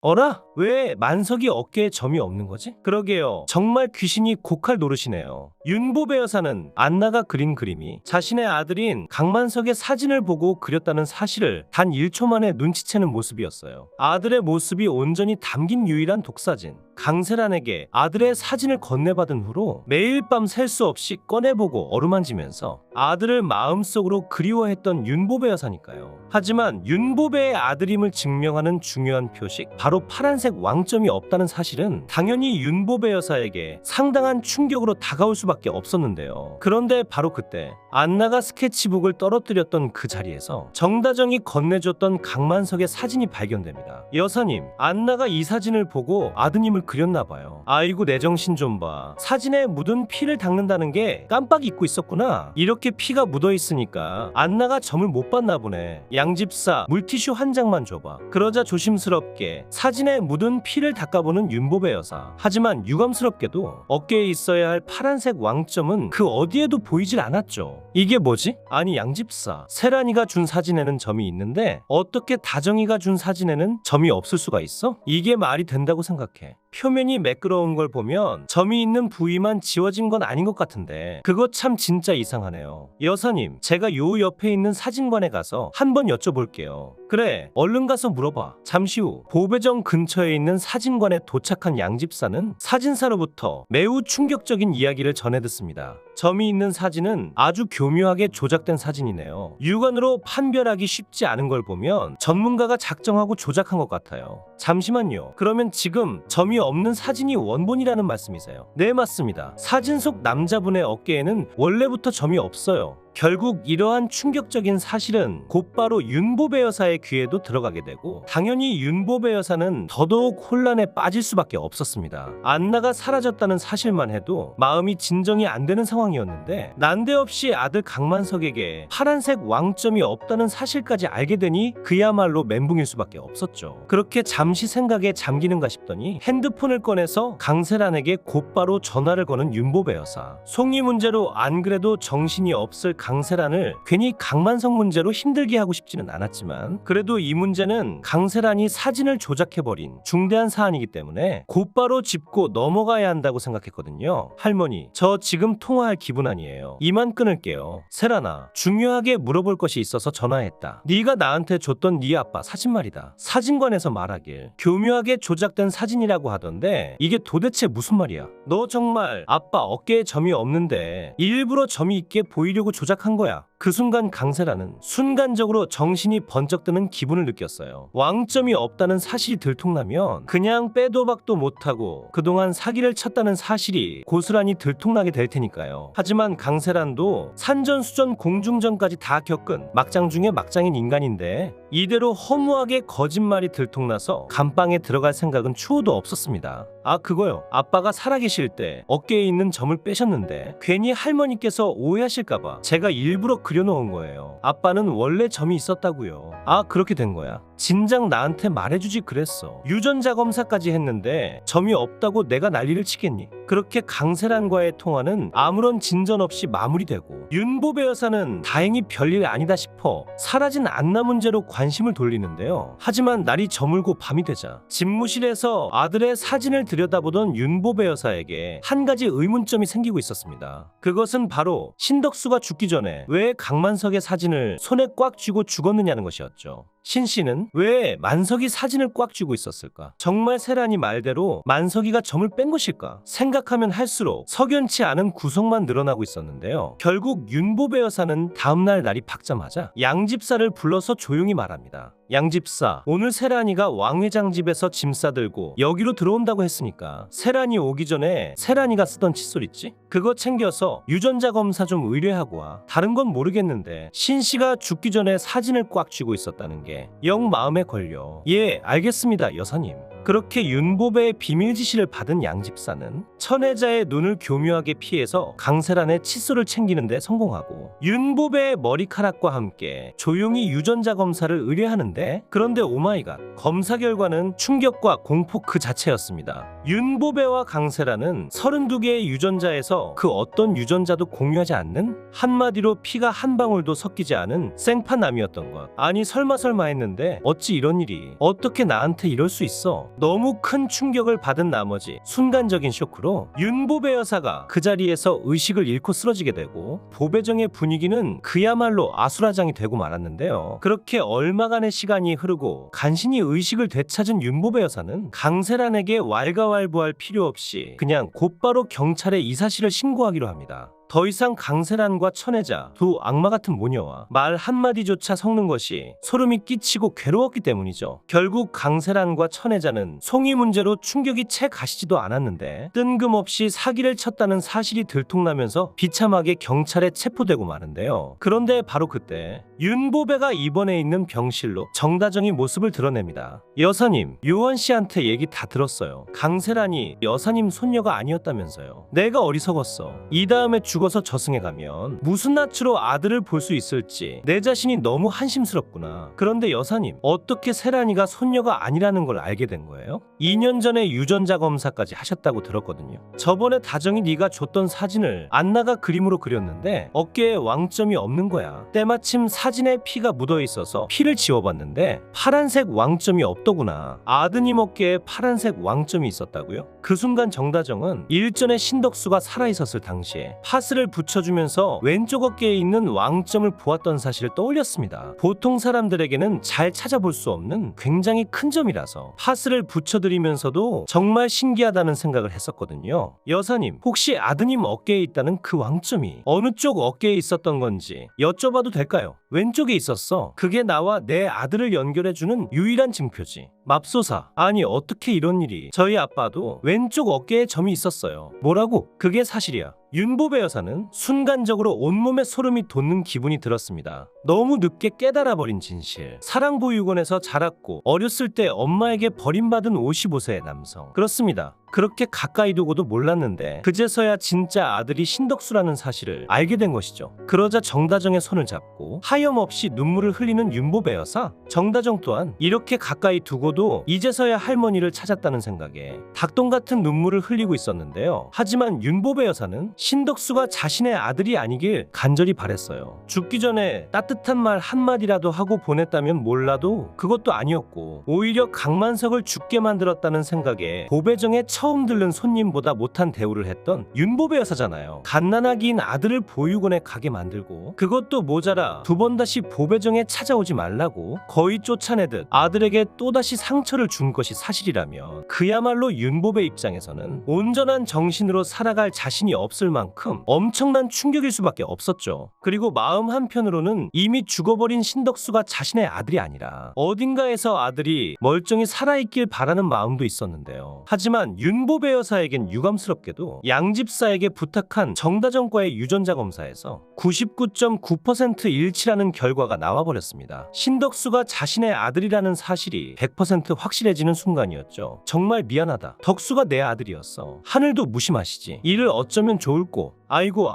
어라? 왜 만석이 어깨에 점이 없는 거지? 그러게요. 정말 귀신이 고칼 노릇이네요. 윤보배 여사는 안나가 그린 그림이 자신의 아들인 강만석의 사진을 보고 그렸다는 사실을 단 1초 만에 눈치채는 모습이었어요. 아들의 모습이 온전히 담긴 유일한 독사진. 강세란에게 아들의 사진을 건네받은 후로 매일 밤 셀 수 없이 꺼내보고 어루만지면서 아들을 마음속으로 그리워했던 윤보배 여사니까요. 하지만 윤보배의 아들임을 증명하는 중요한 표식, 바로 파란색 왕점이 없다는 사실은 당연히 윤보배 여사에게 상당한 충격으로 다가올 수밖에 없었는데요. 그런데 바로 그때 안나가 스케치북을 떨어뜨렸던 그 자리에서 정다정이 건네줬던 강만석의 사진이 발견됩니다. 여사님, 안나가 이 사진을 보고 아드님을 그렸나봐요. 아이고 내 정신 좀 봐. 사진에 묻은 피를 닦는다는 게 깜빡 잊고 있었구나. 이렇게 피가 묻어있으니까 안나가 점을 못 봤나 보네. 양집사, 물티슈 한 장만 줘봐. 그러자 조심스럽게 사진에 묻은 피를 닦아보는 윤보배 여사. 하지만 유감스럽게도 어깨에 있어야 할 파란색 왕점은 그 어디에도 보이질 않았죠. 이게 뭐지? 아니 양집사, 세란이가 준 사진에는 점이 있는데 어떻게 다정이가 준 사진에는 점이 없을 수가 있어? 이게 말이 된다고 생각해. 표면이 매끄러운 걸 보면 점이 있는 부위만 지워진 건 아닌 것 같은데 그거 참 진짜 이상하네요. 여사님, 제가 요 옆에 있는 사진관에 가서 한번 여쭤볼게요. 그래, 얼른 가서 물어봐. 잠시 후 보배정 근처에 있는 사진관에 도착한 양집사는 사진사로부터 매우 충격적인 이야기를 전해 듣습니다. 점이 있는 사진은 아주 교묘하게 조작된 사진이네요. 육안으로 판별하기 쉽지 않은 걸 보면 전문가가 작정하고 조작한 것 같아요. 잠시만요. 그러면 지금 점이 없는 사진이 원본이라는 말씀이세요? 네, 맞습니다. 사진 속 남자분의 어깨에는 원래부터 점이 없어요. 결국 이러한 충격적인 사실은 곧바로 윤보배 여사의 귀에도 들어가게 되고 당연히 윤보배 여사는 더더욱 혼란에 빠질 수밖에 없었습니다. 안나가 사라졌다는 사실만 해도 마음이 진정이 안 되는 상황이었는데 난데없이 아들 강만석에게 파란색 왕점이 없다는 사실까지 알게 되니 그야말로 멘붕일 수밖에 없었죠. 그렇게 잠시 생각에 잠기는가 싶더니 핸드폰을 꺼내서 강세란에게 곧바로 전화를 거는 윤보배 여사. 송이 문제로 안 그래도 정신이 없을 강세란을 괜히 강만석 문제로 힘들게 하고 싶지는 않았지만 그래도 이 문제는 강세란이 사진을 조작해버린 중대한 사안이기 때문에 곧바로 짚고 넘어가야 한다고 생각했거든요. 할머니, 저 지금 통화할 기분 아니에요. 이만 끊을게요. 세란아, 중요하게 물어볼 것이 있어서 전화했다. 네가 나한테 줬던 네 아빠 사진 말이다. 사진관에서 말하길 교묘하게 조작된 사진이라고 하던데 이게 도대체 무슨 말이야? 너 정말 아빠 어깨에 점이 없는데 일부러 점이 있게 보이려고 조작한 거야. 그 순간 강세라는 순간적으로 정신이 번쩍 드는 기분을 느꼈어요. 왕점이 없다는 사실이 들통나면 그냥 빼도 박도 못하고 그동안 사기를 쳤다는 사실이 고스란히 들통나게 될 테니까요. 하지만 강세란도 산전수전 공중전까지 다 겪은 막장 중에 막장인 인간인데 이대로 허무하게 거짓말이 들통나서 감방에 들어갈 생각은 추호도 없었습니다. 아, 그거요. 아빠가 살아계실 때 어깨에 있는 점을 빼셨는데 괜히 할머니께서 오해하실까봐 제가 일부러 그려놓은 거예요. 아빠는 원래 점이 있었다고요. 아, 그렇게 된 거야? 진작 나한테 말해주지 그랬어. 유전자 검사까지 했는데 점이 없다고 내가 난리를 치겠니? 그렇게 강세란과의 통화는 아무런 진전 없이 마무리되고 윤보배 여사는 다행히 별일 아니다 싶어 사라진 안나 문제로 관심을 돌리는데요. 하지만 날이 저물고 밤이 되자 집무실에서 아들의 사진을 들여다보던 윤보배 여사에게 한 가지 의문점이 생기고 있었습니다. 그것은 바로 신덕수가 죽기 전에 왜 강만석의 사진을 손에 꽉 쥐고 죽었느냐는 것이었죠. 신 씨는 왜 만석이 사진을 꽉 쥐고 있었을까? 정말 세란이 말대로 만석이가 점을 뺀 것일까? 생각하면 할수록 석연치 않은 구석만 늘어나고 있었는데요. 결국 윤보배 여사는 다음날 날이 밝자마자 양집사를 불러서 조용히 말합니다. 양집사, 오늘 세란이가 왕회장 집에서 짐 싸들고 여기로 들어온다고 했으니까 세란이 오기 전에 세란이가 쓰던 칫솔 있지? 그거 챙겨서 유전자 검사 좀 의뢰하고 와. 다른 건 모르겠는데 신씨가 죽기 전에 사진을 꽉 쥐고 있었다는 게 영 마음에 걸려. 예, 알겠습니다 여사님. 그렇게 윤보배의 비밀 지시를 받은 양 집사는 천혜자의 눈을 교묘하게 피해서 강세란의 칫솔을 챙기는데 성공하고 윤보배의 머리카락과 함께 조용히 유전자 검사를 의뢰하는데, 그런데 오마이갓, 검사 결과는 충격과 공포 그 자체였습니다. 윤보배와 강세란은 32개의 유전자에서 그 어떤 유전자도 공유하지 않는, 한마디로 피가 한 방울도 섞이지 않은 생파남이었던 것. 아니 설마 했는데 어찌 이런 일이 어떻게 나한테 이럴 수 있어. 너무 큰 충격을 받은 나머지 순간적인 쇼크로 윤보배 여사가 그 자리에서 의식을 잃고 쓰러지게 되고, 보배정의 분위기는 그야말로 아수라장이 되고 말았는데요. 그렇게 얼마간의 시간이 흐르고 간신히 의식을 되찾은 윤보배 여사는 강세란에게 왈가왈부할 필요 없이 그냥 곧바로 경찰에 이 사실을 신고하기로 합니다. 더 이상 강세란과 천혜자, 두 악마 같은 모녀와 말 한마디조차 섞는 것이 소름이 끼치고 괴로웠기 때문이죠. 결국 강세란과 천혜자는 송이 문제로 충격이 채 가시지도 않았는데 뜬금없이 사기를 쳤다는 사실이 들통나면서 비참하게 경찰에 체포되고 마는데요. 그런데 바로 그때 윤보배가 입원해 있는 병실로 정다정이 모습을 드러냅니다. 여사님, 요원 씨한테 얘기 다 들었어요. 강세란이 여사님 손녀가 아니었다면서요. 내가 어리석었어. 이 다음에 죽어서 저승에 가면 무슨 낯으로 아들을 볼 수 있을지 내 자신이 너무 한심스럽구나. 그런데 여사님, 어떻게 세란이가 손녀가 아니라는 걸 알게 된 거예요? 2년 전에 유전자 검사까지 하셨다고 들었거든요. 저번에 다정이 네가 줬던 사진을 안나가 그림으로 그렸는데 어깨에 왕점이 없는 거야. 때마침 사진에 피가 묻어 있어서 피를 지워봤는데 파란색 왕점이 없더구나. 아드님 어깨에 파란색 왕점이 있었다고요? 그 순간 정다정은 일전에 신덕수가 살아있었을 당시에 파스를 붙여주면서 왼쪽 어깨에 있는 왕점을 보았던 사실을 떠올렸습니다. 보통 사람들에게는 잘 찾아볼 수 없는 굉장히 큰 점이라서 파스를 붙여드리면서도 정말 신기하다는 생각을 했었거든요. 여사님, 혹시 아드님 어깨에 있다는 그 왕점이 어느 쪽 어깨에 있었던 건지 여쭤봐도 될까요? 왼쪽에 있었어. 그게 나와 내 아들을 연결해주는 유일한 증표지. 맙소사, 아니 어떻게 이런 일이. 저희 아빠도 왼쪽 어깨에 점이 있었어요. 뭐라고? 그게 사실이야. 윤보배 여사는 순간적으로 온몸에 소름이 돋는 기분이 들었습니다. 너무 늦게 깨달아버린 진실. 사랑보육원에서 자랐고 어렸을 때 엄마에게 버림받은 55세의 남성. 그렇습니다. 그렇게 가까이 두고도 몰랐는데 그제서야 진짜 아들이 신덕수라는 사실을 알게 된 것이죠. 그러자 정다정의 손을 잡고 하염없이 눈물을 흘리는 윤보배 여사. 정다정 또한 이렇게 가까이 두고도 이제서야 할머니를 찾았다는 생각에 닭똥 같은 눈물을 흘리고 있었는데요. 하지만 윤보배 여사는 신덕수가 자신의 아들이 아니길 간절히 바랬어요. 죽기 전에 따뜻한 말 한마디라도 하고 보냈다면 몰라도 그것도 아니었고 오히려 강만석을 죽게 만들었다는 생각에 보배정의 처음 들른 손님보다 못한 대우를 했던 윤보배 여사잖아요. 갓난아기인 아들을 보육원에 가게 만들고 그것도 모자라 두 번 다시 보배정에 찾아오지 말라고 거의 쫓아내듯 아들에게 또다시 상처를 준 것이 사실이라면 그야말로 윤보배 입장에서는 온전한 정신으로 살아갈 자신이 없을 만큼 엄청난 충격일 수밖에 없었죠. 그리고 마음 한편으로는 이미 죽어버린 신덕수가 자신의 아들이 아니라 어딘가에서 아들이 멀쩡히 살아있길 바라는 마음도 있었는데요. 하지만 윤보배 여사에겐 유감스럽게도 양집사에게 부탁한 정다정과의 유전자 검사에서 99.9% 일치라는 결과가 나와버렸습니다. 신덕수가 자신의 아들이라는 사실이 100% 확실해지는 순간이었죠. 정말 미안하다. 덕수가 내 아들이었어. 하늘도 무심하시지. 이를 어쩌면 좋을꼬. 아이고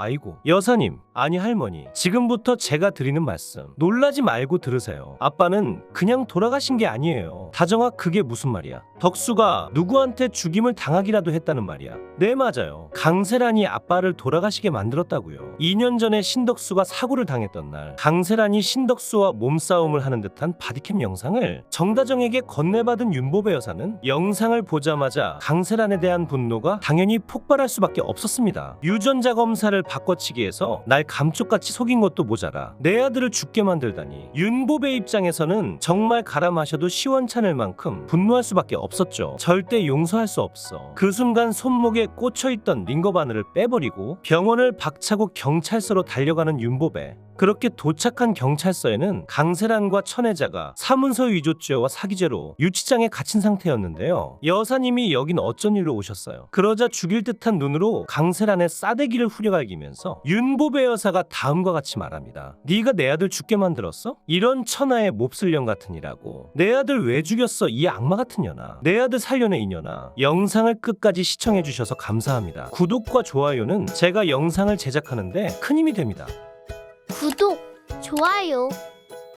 여사님, 아니 할머니, 지금부터 제가 드리는 말씀 놀라지 말고 들으세요. 아빠는 그냥 돌아가신 게 아니에요. 다정아, 그게 무슨 말이야? 덕수가 누구한테 죽임을 당하기라도 했다는 말이야. 네, 맞아요. 강세란이 아빠를 돌아가시게 만들었다고요. 2년 전에 신덕수가 사고를 당했던 날 강세란이 신덕수와 몸싸움을 하는 듯한 바디캠 영상을 정다정에게 건네받은 윤보배 여사는 영상을 보자마자 강세란에 대한 분노가 당연히 폭발할 수밖에 없었습니다. 유전자 검사를 바꿔치기해서 날 감쪽같이 속인 것도 모자라 내 아들을 죽게 만들다니. 윤보배 입장에서는 정말 갈아 마셔도 시원찮을 만큼 분노할 수밖에 없었죠. 절대 용서할 수 없어. 그 순간 손목에 꽂혀있던 링거 바늘을 빼버리고 병원을 박차고 경찰서로 달려가는 윤보배. 그렇게 도착한 경찰서에는 강세란과 천혜자가 사문서 위조죄와 사기죄로 유치장에 갇힌 상태였는데요. 여사님이 여긴 어쩐 일로 오셨어요? 그러자 죽일 듯한 눈으로 강세란의 싸대기를 후려갈기면서 윤보배 여사가 다음과 같이 말합니다. 네가 내 아들 죽게 만들었어? 이런 천하의 몹쓸년 같으니라고. 내 아들 왜 죽였어? 이 악마 같은 년아. 내 아들 살려내 이 년아. 영상을 끝까지 시청해주셔서 감사합니다. 구독과 좋아요는 제가 영상을 제작하는데 큰 힘이 됩니다. 구독, 좋아요